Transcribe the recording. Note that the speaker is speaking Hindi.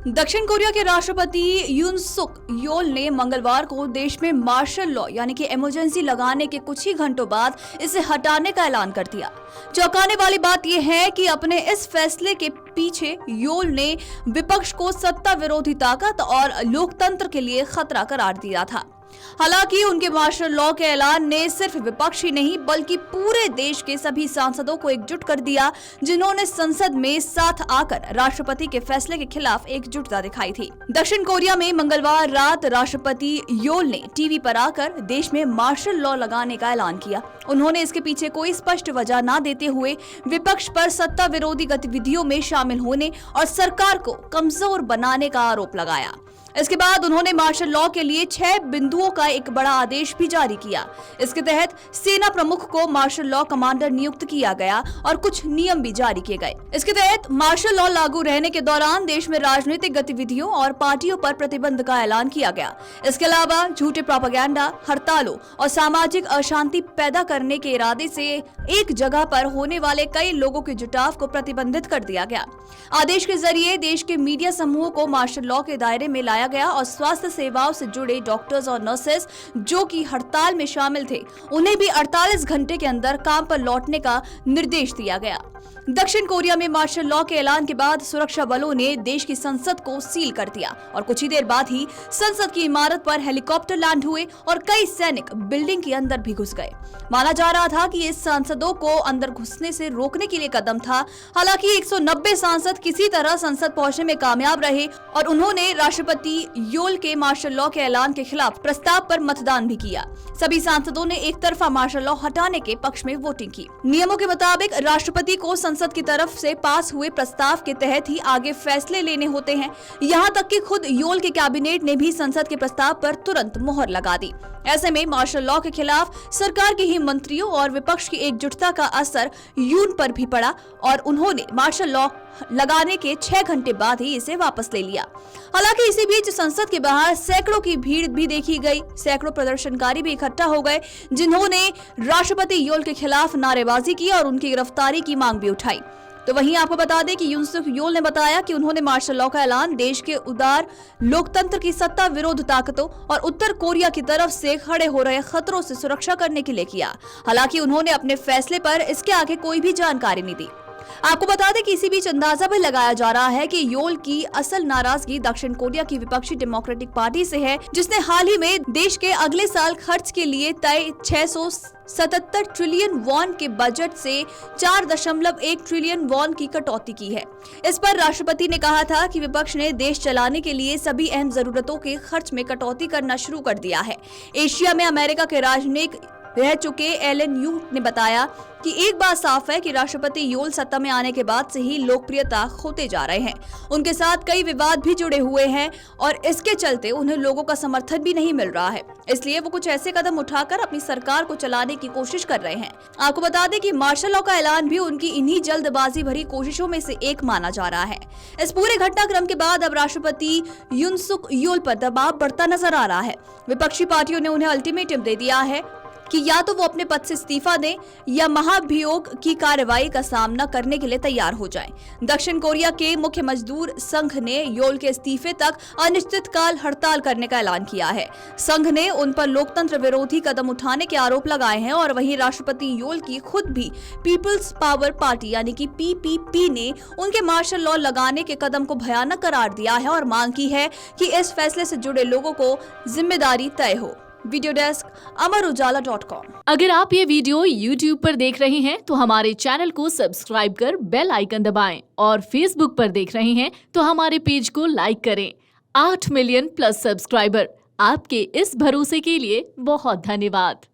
दक्षिण कोरिया के राष्ट्रपति यून सुक योल ने मंगलवार को देश में मार्शल लॉ यानी कि इमरजेंसी लगाने के कुछ ही घंटों बाद इसे हटाने का ऐलान कर दिया। चौंकाने वाली बात यह है कि अपने इस फैसले के पीछे योल ने विपक्ष को सत्ता विरोधी ताकत और लोकतंत्र के लिए खतरा करार दिया था। हालांकि उनके मार्शल लॉ के ऐलान ने सिर्फ विपक्ष ही नहीं बल्कि पूरे देश के सभी सांसदों को एकजुट कर दिया, जिन्होंने संसद में साथ आकर राष्ट्रपति के फैसले के खिलाफ एकजुटता दिखाई थी। दक्षिण कोरिया में मंगलवार रात राष्ट्रपति योल ने टीवी पर आकर देश में मार्शल लॉ लगाने का ऐलान किया। उन्होंने इसके पीछे कोई स्पष्ट वजह न देते हुए विपक्ष पर सत्ता विरोधी गतिविधियों में शामिल होने और सरकार को कमजोर बनाने का आरोप लगाया। इसके बाद उन्होंने मार्शल लॉ के लिए 6 बिंदुओं का एक बड़ा आदेश भी जारी किया। इसके तहत सेना प्रमुख को मार्शल लॉ कमांडर नियुक्त किया गया और कुछ नियम भी जारी किए गए। इसके तहत मार्शल लॉ लागू रहने के दौरान देश में राजनीतिक गतिविधियों और पार्टियों पर प्रतिबंध का ऐलान किया गया। इसके अलावा झूठे प्रोपेगेंडा, हड़तालों और सामाजिक अशांति पैदा करने के इरादे से एक जगह पर होने वाले कई लोगों के जुटाव को प्रतिबंधित कर दिया गया। आदेश के जरिए देश के मीडिया समूह को मार्शल लॉ के दायरे में लाया गया और स्वास्थ्य सेवाओं से जुड़े डॉक्टर्स और नर्सेस जो कि हड़ताल में शामिल थे, उन्हें भी 48 घंटे के अंदर काम पर लौटने का निर्देश दिया गया। दक्षिण कोरिया में मार्शल लॉ के ऐलान के बाद सुरक्षा बलों ने देश की संसद को सील कर दिया और कुछ ही देर बाद ही संसद की इमारत पर हेलीकॉप्टर लैंड हुए और कई सैनिक बिल्डिंग के अंदर भी घुस गए। माना जा रहा था कि ये सांसदों को अंदर घुसने से रोकने के लिए कदम था। हालांकि 190 सांसद किसी तरह संसद पहुंचने में कामयाब रहे और उन्होंने राष्ट्रपति योल के मार्शल लॉ के ऐलान के खिलाफ प्रस्ताव पर मतदान भी किया। सभी सांसदों ने एक तरफा मार्शल लॉ हटाने के पक्ष में वोटिंग की। नियमों के मुताबिक राष्ट्रपति को संसद की तरफ से पास हुए प्रस्ताव के तहत ही आगे फैसले लेने होते हैं। यहाँ तक कि खुद योल के कैबिनेट ने भी संसद के प्रस्ताव पर तुरंत मोहर लगा दी। ऐसे में मार्शल लॉ के खिलाफ सरकार के ही मंत्रियों और विपक्ष की एकजुटता का असर यून पर भी पड़ा और उन्होंने मार्शल लॉ लगाने के 6 घंटे बाद ही इसे वापस ले लिया। हालांकि इसी बीच संसद के बाहर सैकड़ों की भीड़ भी देखी गई। सैकड़ों प्रदर्शनकारी भी इकट्ठा हो गए, जिन्होंने राष्ट्रपति योल के खिलाफ नारेबाजी की और उनकी गिरफ्तारी की मांग भी उठाई। तो वहीं आपको बता दें कि यून सुक योल ने बताया कि उन्होंने मार्शल लॉ का ऐलान देश के उदार लोकतंत्र की सत्ता विरोध ताकतों और उत्तर कोरिया की तरफ से खड़े हो रहे खतरों से सुरक्षा करने के लिए किया। हालांकि उन्होंने अपने फैसले पर इसके आगे कोई भी जानकारी नहीं दी। आपको बता दें कि इसी बीच अंदाजा भी लगाया जा रहा है कि योल की असल नाराजगी दक्षिण कोरिया की विपक्षी डेमोक्रेटिक पार्टी से है, जिसने हाल ही में देश के अगले साल खर्च के लिए तय 677 ट्रिलियन वॉन के बजट से 4.1 ट्रिलियन वॉन की कटौती की है। इस पर राष्ट्रपति ने कहा था कि विपक्ष ने देश चलाने के लिए सभी अहम जरूरतों के खर्च में कटौती करना शुरू कर दिया है। एशिया में अमेरिका के राजनयिक रह चुके एलन यू ने बताया कि एक बात साफ है कि राष्ट्रपति योल सत्ता में आने के बाद से ही लोकप्रियता खोते जा रहे हैं। उनके साथ कई विवाद भी जुड़े हुए हैं और इसके चलते उन्हें लोगों का समर्थन भी नहीं मिल रहा है। इसलिए वो कुछ ऐसे कदम उठाकर अपनी सरकार को चलाने की कोशिश कर रहे हैं। आपको बता दें कि मार्शल लॉ का ऐलान भी उनकी इन्हीं जल्दबाजी भरी कोशिशों में से एक माना जा रहा है। इस पूरे घटनाक्रम के बाद अब राष्ट्रपति यून सुक योल पर दबाव बढ़ता नजर आ रहा है। विपक्षी पार्टियों ने उन्हें अल्टीमेटम दे दिया है कि या तो वो अपने पद से इस्तीफा दें या महाभियोग की कार्रवाई का सामना करने के लिए तैयार हो जाएं। दक्षिण कोरिया के मुख्य मजदूर संघ ने योल के इस्तीफे तक अनिश्चितकाल हड़ताल करने का ऐलान किया है। संघ ने उन पर लोकतंत्र विरोधी कदम उठाने के आरोप लगाए हैं और वहीं राष्ट्रपति योल की खुद भी पीपल्स पावर पार्टी यानी कि पीपीपी ने उनके मार्शल लॉ लगाने के कदम को भयानक करार दिया है और मांग की है कि इस फैसले से जुड़े लोगों को जिम्मेदारी तय हो। वीडियो डेस्क अमरउजाला.com। अगर आप ये वीडियो YouTube पर देख रहे हैं तो हमारे चैनल को सब्सक्राइब कर बेल आइकन दबाएं और Facebook पर देख रहे हैं तो हमारे पेज को लाइक करें। 8 मिलियन प्लस सब्सक्राइबर, आपके इस भरोसे के लिए बहुत धन्यवाद।